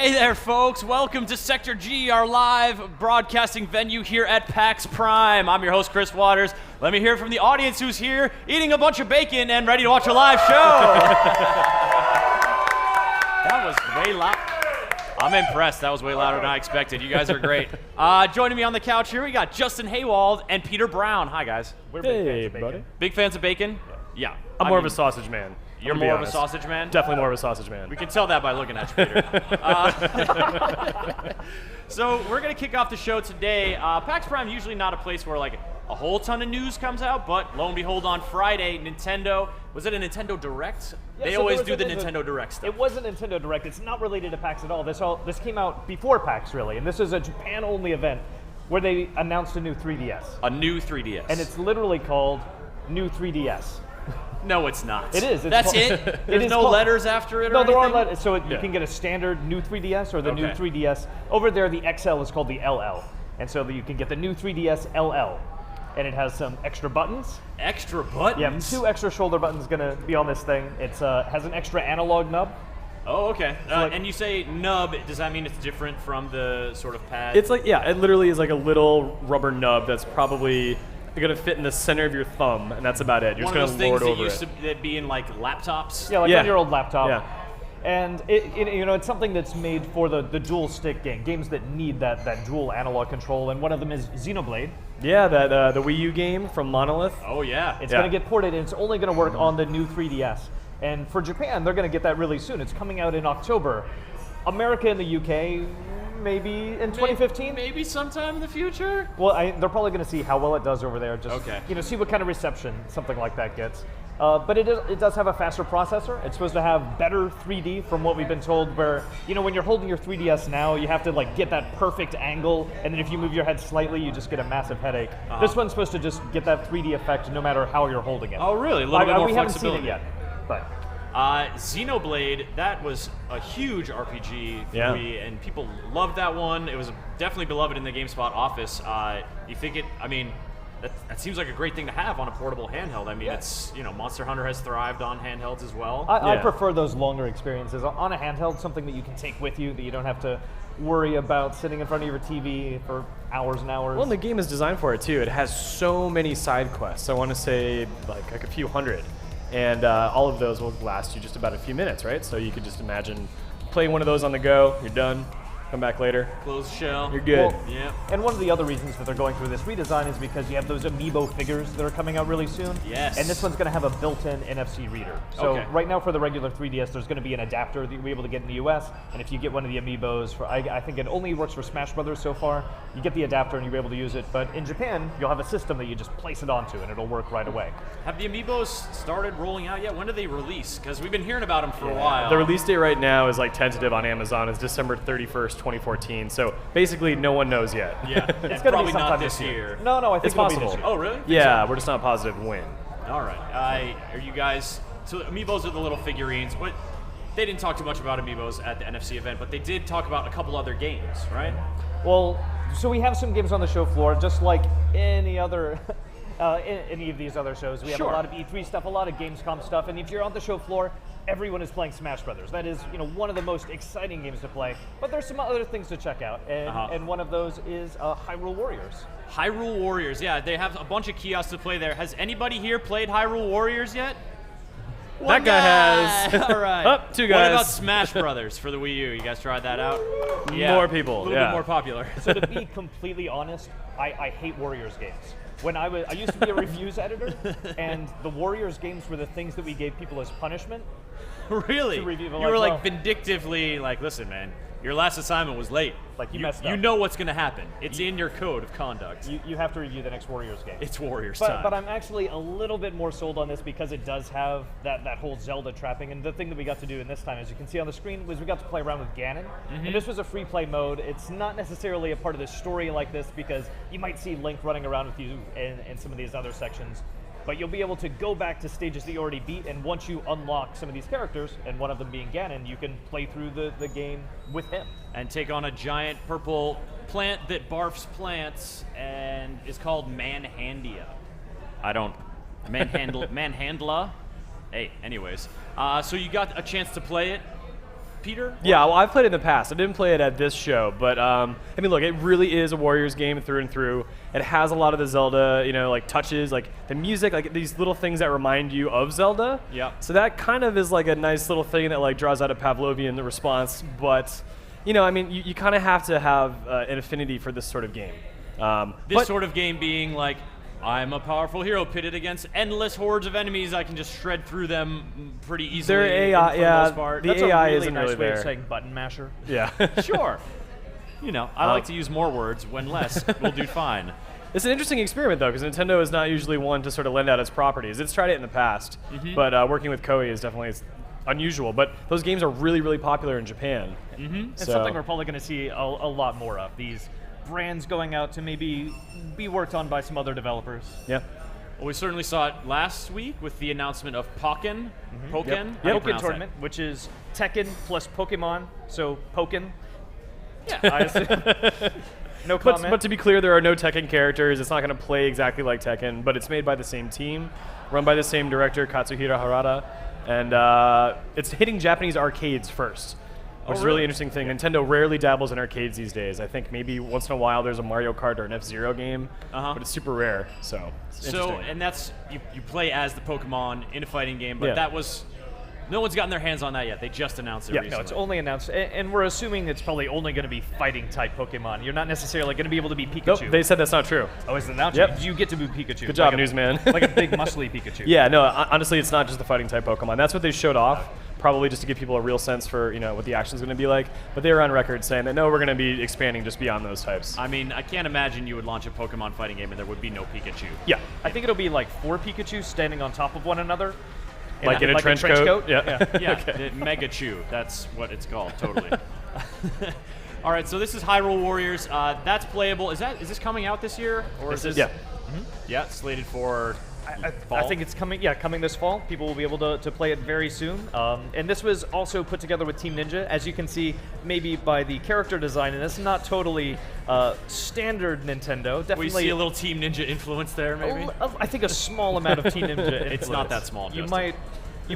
Hey there, folks. Welcome to Sector G, our live broadcasting venue here at PAX Prime. I'm your host, Chris Waters. Let me hear from the audience who's here eating a bunch of bacon and ready to watch a live show. That was way loud. I'm impressed. That was way louder than I expected. You guys are great. Joining me on the couch here, we got Justin Haywald and Peter Brown. Hi, guys. We're big fans of bacon. Buddy. Big fans of bacon? Yeah. I'm more of a sausage man. You're more of a sausage man? Definitely more of a sausage man. We can tell that by looking at you, Peter. So we're going to kick off the show today. PAX Prime usually not a place where like a whole ton of news comes out, but lo and behold, on Friday, Nintendo, was it a Nintendo Direct? Yeah, they so always do the Nintendo Direct stuff. It was a Nintendo Direct. It's not related to PAX at all. This came out before PAX, really, and this is a Japan-only event where they announced a new 3DS. A new 3DS. And it's literally called New 3DS. No, it's not. It is. That's it? There's no letters after it or anything? No, there are letters. So you can get a standard new 3DS or the new 3DS. Over there, the XL is called the LL. And so you can get the new 3DS LL. And it has some extra buttons. Extra buttons? Yeah, 2 extra shoulder buttons going to be on this thing. It has an extra analog nub. Oh, okay. And you say nub, does that mean it's different from the sort of pad? It's like, yeah, it literally is like a little rubber nub that's probably going to fit in the center of your thumb, and that's about it. You're One just of going those to lord things over that used to be in like laptops? Yeah, like on your old laptop. Yeah. And it's something that's made for the dual stick games that need that dual analog control, and one of them is Xenoblade. Yeah, that the Wii U game from Monolith. Oh yeah. It's going to get ported, and it's only going to work on the new 3DS. And for Japan, they're going to get that really soon. It's coming out in October. America and the UK, maybe in 2015. Maybe sometime in the future. Well, they're probably going to see how well it does over there. Just okay. See what kind of reception something like that gets. But it does have a faster processor. It's supposed to have better 3D from what we've been told. Where when you're holding your 3DS now, you have to like get that perfect angle, and then if you move your head slightly, you just get a massive headache. This one's supposed to just get that 3D effect no matter how you're holding it. Oh, really? A little bit more we flexibility. We haven't seen it yet, but. Xenoblade, that was a huge RPG for me, and people loved that one. It was definitely beloved in the GameSpot office. You think that seems like a great thing to have on a portable handheld. I mean, it's Monster Hunter has thrived on handhelds as well. I prefer those longer experiences on a handheld, something that you can take with you, that you don't have to worry about sitting in front of your TV for hours and hours. Well, and the game is designed for it too. It has so many side quests. I want to say like a few hundred. And all of those will last you just about a few minutes, right? So you could just imagine playing one of those on the go, you're done, come back later. Close the shell. You're good. Well, yeah. And one of the other reasons that they're going through this redesign is because you have those amiibo figures that are coming out really soon. Yes. And this one's going to have a built-in NFC reader. So right now for the regular 3DS, there's going to be an adapter that you'll be able to get in the US. And if you get one of the amiibos, I think it only works for Smash Brothers so far, you get the adapter and you'll be able to use it. But in Japan, you'll have a system that you just place it onto and it'll work right away. Have the amiibos started rolling out yet? When do they release? Because we've been hearing about them for a while. The release date right now is like tentative on Amazon. It's December 31st, 2014. So basically, no one knows yet. Yeah, it's going to be not sometime this year. No, I think it's it'll be possible. this year. Oh, really? Yeah, we're just not positive when. All right. Are you guys? So amiibos are the little figurines, but they didn't talk too much about amiibos at the NFC event, but they did talk about a couple other games, right? Well, so we have some games on the show floor, just like any other. Any of these other shows. We have a lot of E3 stuff, a lot of Gamescom stuff, and if you're on the show floor, everyone is playing Smash Brothers. That is, one of the most exciting games to play. But there's some other things to check out, and one of those is Hyrule Warriors. Hyrule Warriors, yeah, they have a bunch of kiosks to play there. Has anybody here played Hyrule Warriors yet? That guy has. All right. 2 guys. What about Smash Brothers for the Wii U? You guys tried that out? Yeah. More people. A little bit more popular. So to be completely honest, I hate Warriors games. When I used to be a reviews editor, and the Warriors games were the things that we gave people as punishment. Really? To review them. You were like vindictively like, listen, man, your last assignment was late. Like you messed up. You know what's going to happen. It's in your code of conduct. You have to review the next Warriors game. It's Warriors time. But I'm actually a little bit more sold on this because it does have that whole Zelda trapping. And the thing that we got to do in this time, as you can see on the screen, was we got to play around with Ganon. And this was a free play mode. It's not necessarily a part of the story like this because you might see Link running around with you in some of these other sections. But you'll be able to go back to stages that you already beat, and once you unlock some of these characters, and one of them being Ganon, you can play through the game with him. And take on a giant purple plant that barfs plants and is called Manhandia. Manhandla? Hey, anyways. So you got a chance to play it. Peter? Yeah, well, I've played it in the past. I didn't play it at this show, but I mean, look, it really is a Warriors game through and through. It has a lot of the Zelda, like touches, like the music, like these little things that remind you of Zelda. Yeah. So that kind of is like a nice little thing that like draws out a Pavlovian response. But, I mean, you kind of have to have an affinity for this sort of game. This sort of game being like, I'm a powerful hero pitted against endless hordes of enemies. I can just shred through them pretty easily. Their AI, for the most part. the That's AI a really isn't nice really way there. of saying button masher. Yeah. Sure. I like to use more words when less will do fine. It's an interesting experiment, though, because Nintendo is not usually one to sort of lend out its properties. It's tried it in the past, but working with Koei is definitely unusual. But those games are really, really popular in Japan. It's something we're probably going to see a lot more of. These brands going out to maybe be worked on by some other developers. Yeah. Well, we certainly saw it last week with the announcement of Pokken. Pokken? Yep. How do you Pokken pronounce Tournament, which is Tekken plus Pokemon, so Pokken. that? I assume. No comment. But to be clear, there are no Tekken characters. It's not going to play exactly like Tekken, but it's made by the same team, run by the same director, Katsuhira Harada, and it's hitting Japanese arcades first, which is a really interesting thing. Nintendo rarely dabbles in arcades these days. I think maybe once in a while there's a Mario Kart or an F-Zero game, but it's super rare, so it's interesting. And that's, you play as the Pokemon in a fighting game, but Yeah. that was, no one's gotten their hands on that yet. They just announced it Yeah. recently. No, it's only announced, and we're assuming it's probably only going to be fighting type Pokemon. You're not necessarily going to be able to be Pikachu. Nope, they said that's not true. Oh, is it now? Yep. You get to be Pikachu. Good job, like newsman. like a big muscly Pikachu. Yeah, no, honestly, it's not just the fighting type Pokemon. That's what they showed off, probably just to give people a real sense for what the action's going to be like. But they were on record saying that no, we're going to be expanding just beyond those types. I mean, I can't imagine you would launch a Pokemon fighting game and there would be no Pikachu. Yeah, I think it'll be like 4 Pikachu standing on top of one another. like in a trench coat. Yeah. Yeah, Mega Chew. That's what it's called, totally. All right, so this is Hyrule Warriors. That's playable. Is this coming out this year? Or is this? Yeah. Yeah, it's slated for I fall? think it's coming. Yeah, coming this fall. People will be able to play it very soon. And this was also put together with Team Ninja, as you can see, maybe by the character design. And it's not totally standard Nintendo. Definitely We see a little Team Ninja influence there, maybe? I think a small amount of Team Ninja influence. It's not that small, You Justin.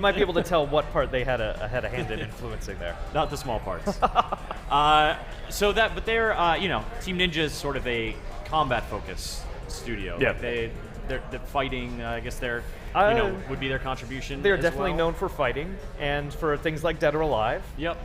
might be able to tell what part they had a hand in influencing there. Not the small parts. But they're, Team Ninja is sort of a combat-focused studio. Yeah. Like they're fighting. I guess they're, would be their contribution. They're as definitely well. known for fighting and for things like Dead or Alive. Yep.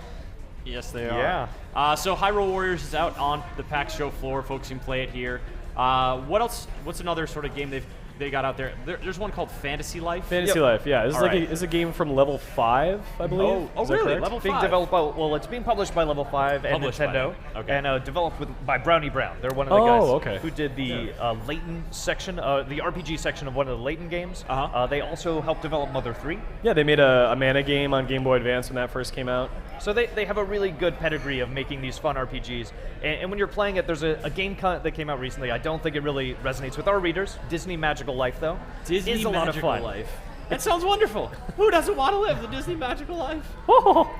Yes, they are. Yeah. So Hyrule Warriors is out on the PAX show floor. Folks can play it here. What else? What's another sort of game they got out there? There's one called Fantasy Life. Fantasy Life, yeah. This is All like right. is a game from Level 5, I believe. Oh, Is that really? correct? Level Being 5. developed by, it's being published by Level 5 and Published by Nintendo, them. Okay. and developed by Brownie Brown. They're one of the Oh, guys okay. who did the Layton section, the RPG section of one of the Layton games. They also helped develop Mother 3. Yeah, they made a Mana game on Game Boy Advance when that first came out. So they have a really good pedigree of making these fun RPGs. And when you're playing it, there's a game that came out recently. I don't think it really resonates with our readers. Disney Magical Life, though, Disney is a lot of Magical fun. Life. That sounds wonderful. Who doesn't want to live the Disney Magical Life?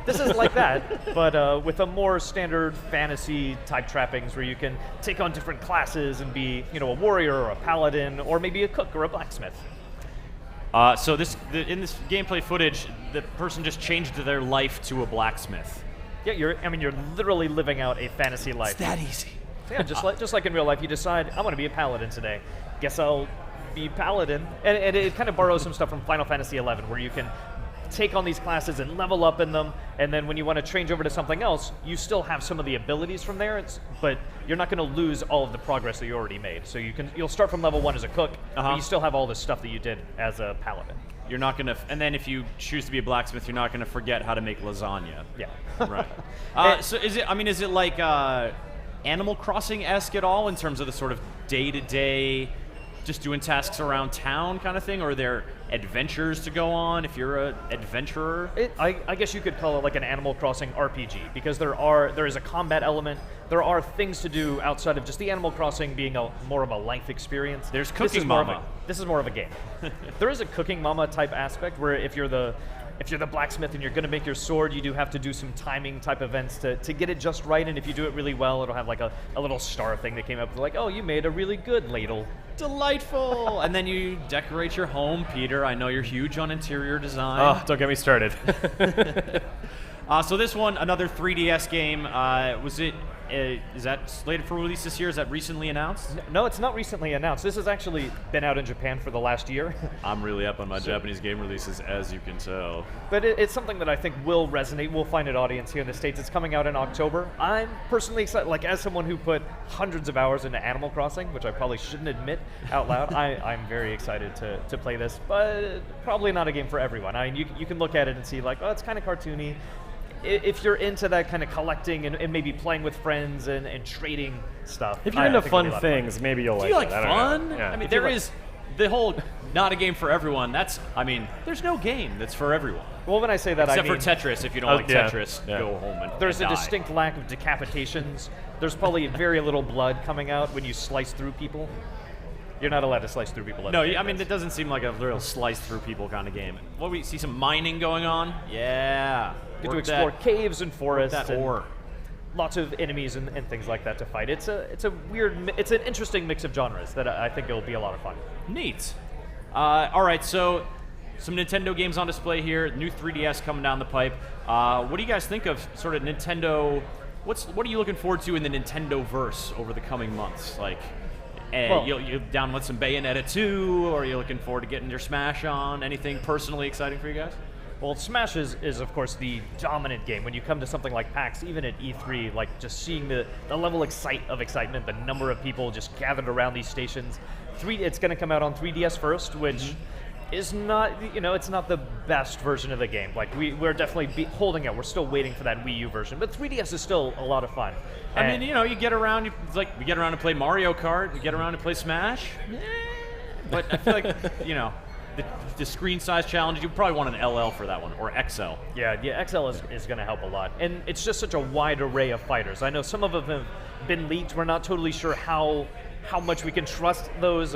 This is like that, but with a more standard fantasy type trappings where you can take on different classes and be, a warrior or a paladin or maybe a cook or a blacksmith. So in this gameplay footage, the person just changed their life to a blacksmith. Yeah, you're literally living out a fantasy life. It's that easy. Yeah, just like in real life, you decide I'm going to be a paladin today. Guess I'll be paladin, and it kind of borrows some stuff from Final Fantasy XI, where you can take on these classes and level up in them, and then when you want to change over to something else, you still have some of the abilities from there, but you're not going to lose all of the progress that you already made. So you'll start from level 1 as a cook, but you still have all the stuff that you did as a paladin. You're not gonna, and then if you choose to be a blacksmith, you're not gonna forget how to make lasagna. Yeah. Right. So is it like Animal Crossing-esque at all in terms of the sort of day-to-day, just doing tasks around town kind of thing, or are there adventures to go on if you're an adventurer? I guess you could call it like an Animal Crossing RPG, because there is a combat element. There are things to do outside of just the Animal Crossing being more of a life experience. There's This Cooking is more of Mama. this is more of a game. There is a Cooking Mama type aspect where if you're the blacksmith and you're going to make your sword, you do have to do some timing type events to get it just right. And if you do it really well, it'll have like a little star thing that came up with like, oh, you made a really good ladle. Delightful. And then you decorate your home, Peter. I know you're huge on interior design. Oh, don't get me started. So this one, another 3DS game. Is that slated for release this year? Is that recently announced? No, it's not recently announced. This has actually been out in Japan for the last year. I'm really up on my Japanese game releases, as you can tell. But it's something that I think will resonate. We'll find an audience here in the States. It's coming out in October. I'm personally excited. Like, as someone who put hundreds of hours into Animal Crossing, which I probably shouldn't admit out loud, I'm very excited to play this. But probably not a game for everyone. I mean, you can look at it and see, like, oh, it's kind of cartoony. If you're into that kind of collecting and maybe playing with friends and trading stuff. If you're into fun things, maybe you'll like it. Do you like fun? Yeah. I mean, there is the whole not a game for everyone. There's no game that's for everyone. Well, when I say that, Except I mean... for Tetris. If you don't like Tetris, go home and There's and a die. distinct lack of decapitations. There's probably very little blood coming out when you slice through people. You're not allowed to slice through people. No, I mean, it doesn't seem like a real slice through people kind of game. What, we see some mining going on? Yeah. You get to explore caves and forests. That and ore. Lots of enemies and things like that to fight. It's an interesting mix of genres that I think it'll be a lot of fun. Neat. All right, so some Nintendo games on display here. New 3DS coming down the pipe. What do you guys think of sort of Nintendo? What are you looking forward to in the Nintendo verse over the coming months? Like, you down with some Bayonetta 2, or are you looking forward to getting your Smash on? Anything personally exciting for you guys? Well, Smash is of course the dominant game. When you come to something like PAX, even at E3, like just seeing the level of excitement, the number of people just gathered around these stations. It's going to come out on 3DS first, which is not, it's not the best version of the game. Like we're definitely holding out. We're still waiting for that Wii U version, but 3DS is still a lot of fun. I mean, you get around. It's like we get around to play Mario Kart. We get around to play Smash. But I feel like the screen size challenge, you probably want an LL for that one, or XL. Yeah, XL is going to help a lot. And it's just such a wide array of fighters. I know some of them have been leaked. We're not totally sure how much we can trust those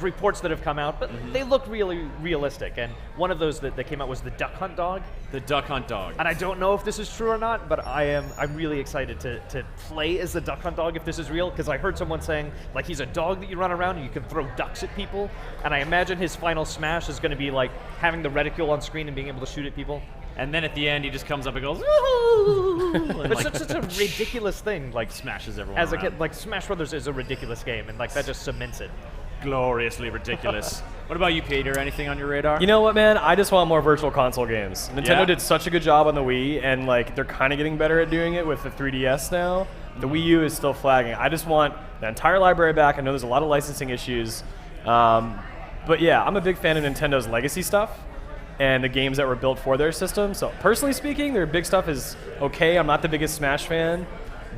reports that have come out, but they look really realistic. And one of those that came out was the Duck Hunt dog. The Duck Hunt dog. And I don't know if this is true or not, but I'm really excited to play as the Duck Hunt dog if this is real, because I heard someone saying, like, he's a dog that you run around and you can throw ducks at people. And I imagine his final smash is going to be like having the reticule on screen and being able to shoot at people. And then at the end, he just comes up and goes, woohoo! But it's such a ridiculous thing. Like, smashes everyone as a around. kid, like, Smash Brothers is a ridiculous game, and like that just cements it. Gloriously ridiculous. What about you, Peter? Anything on your radar? You know what, man? I just want more virtual console games. Nintendo Yeah? did such a good job on the Wii, and like they're kind of getting better at doing it with the 3DS now. The Wii U is still flagging. I just want the entire library back. I know there's a lot of licensing issues, but yeah, I'm a big fan of Nintendo's legacy stuff and the games that were built for their system. So personally speaking, their big stuff is okay. I'm not the biggest Smash fan,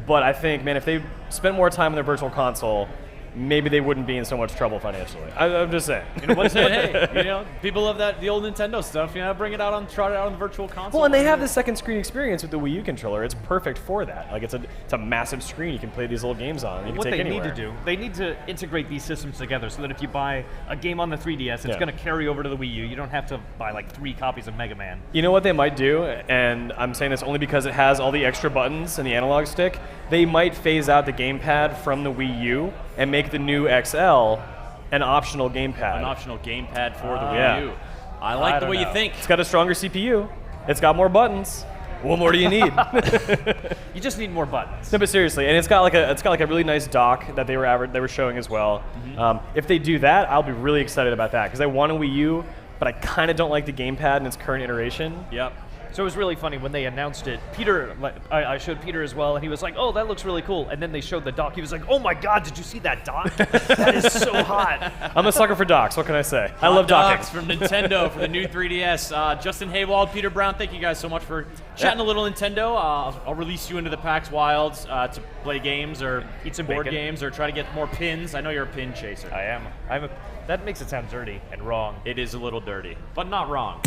but I think, man, if they spent more time on their virtual console, maybe they wouldn't be in so much trouble financially. I'm just saying. You know what? Hey, people love the old Nintendo stuff. Bring it out try it out on the virtual console. Well, and they have the second screen experience with the Wii U controller. It's perfect for that. Like it's a massive screen you can play these old games on. You can What take they anywhere. need to do, they need to integrate these systems together so that if you buy a game on the 3DS, it's going to carry over to the Wii U. You don't have to buy like 3 copies of Mega Man. You know what they might do, and I'm saying this only because it has all the extra buttons and the analog stick. They might phase out the gamepad from the Wii U and make the new XL an optional gamepad. An optional gamepad for the Wii U. I like the way you think. It's got a stronger CPU. It's got more buttons. What more do you need? You just need more buttons. No, but seriously, and it's got like a really nice dock that they were showing as well. If they do that, I'll be really excited about that because I want a Wii U, but I kind of don't like the gamepad in its current iteration. Yep. So it was really funny when they announced it. Peter, I showed Peter as well, and he was like, "Oh, that looks really cool." And then they showed the dock. He was like, "Oh my God, did you see that dock? That is so hot." I'm a sucker for docks. What can I say? I love docking. Docks from Nintendo for the new 3DS. Justin Haywald, Peter Brown, thank you guys so much for chatting a little Nintendo. I'll release you into the PAX Wilds to play games or eat some board bacon. games or try to get more pins. I know you're a pin chaser. I am. That makes it sound dirty and wrong. It is a little dirty, but not wrong.